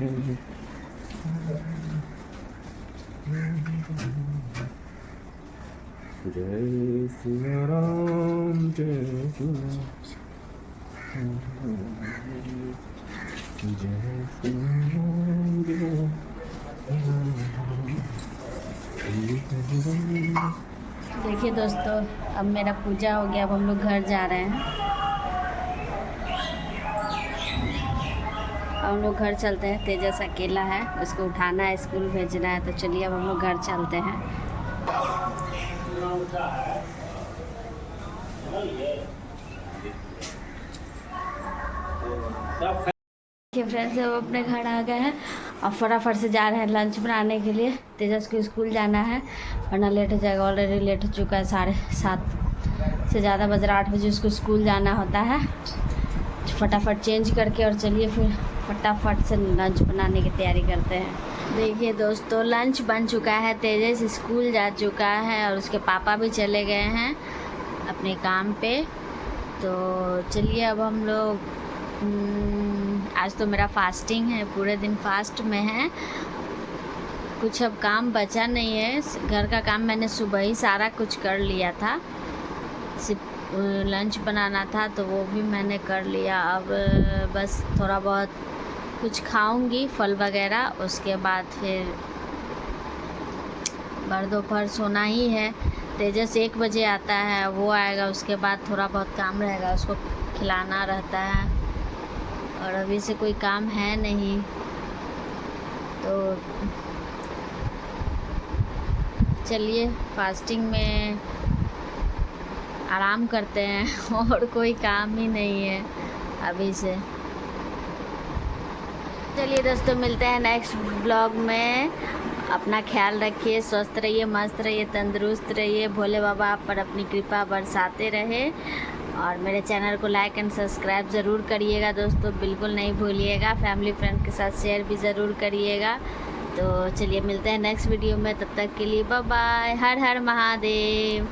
जय सिया राम जय सिया जय सिया राम जय देखिए दोस्तों, अब मेरा पूजा हो गया, अब हम लोग घर जा रहे हैं। अब हम लोग घर चलते हैं। तेजस अकेला है, उसको उठाना है, स्कूल भेजना है, तो चलिए अब हम लोग घर चलते हैं। देखिए फ्रेंड्स, अब अपने घर आ गए हैं और फटाफट से जा रहे हैं लंच बनाने के लिए। तेजस को स्कूल जाना है वरना लेट हो जाएगा। ऑलरेडी लेट हो चुका है, 7:30 से ज़्यादा बज रहा, 8 बजे उसको स्कूल जाना होता है। फटाफट चेंज करके और चलिए फिर फटाफट से लंच बनाने की तैयारी करते हैं। देखिए दोस्तों, लंच बन चुका है, तेजस स्कूल जा चुका है और उसके पापा भी चले गए हैं अपने काम पे। तो चलिए अब हम लोग आज तो मेरा फास्टिंग है, पूरे दिन फास्ट में है। कुछ अब काम बचा नहीं है, घर का काम मैंने सुबह ही सारा कुछ कर लिया था। सिर्फ लंच बनाना था तो वो भी मैंने कर लिया। अब बस थोड़ा बहुत कुछ खाऊंगी, फल वगैरह, उसके बाद फिर भर दोपहर सोना ही है। तेजस 1 बजे आता है, वो आएगा, उसके बाद थोड़ा बहुत काम रहेगा, उसको खिलाना रहता है। और अभी से कोई काम है नहीं, तो चलिए फास्टिंग में आराम करते हैं और कोई काम ही नहीं है अभी से। चलिए दोस्तों, मिलते हैं नेक्स्ट ब्लॉग में। अपना ख्याल रखिए, स्वस्थ रहिए, मस्त रहिए, तंदुरुस्त रहिए। भोले बाबा आप पर अपनी कृपा बरसाते रहे। और मेरे चैनल को लाइक एंड सब्सक्राइब ज़रूर करिएगा दोस्तों, बिल्कुल नहीं भूलिएगा। फैमिली फ्रेंड के साथ शेयर भी ज़रूर करिएगा। तो चलिए मिलते हैं नेक्स्ट वीडियो में, तब तक के लिए बाय बाय। हर हर महादेव।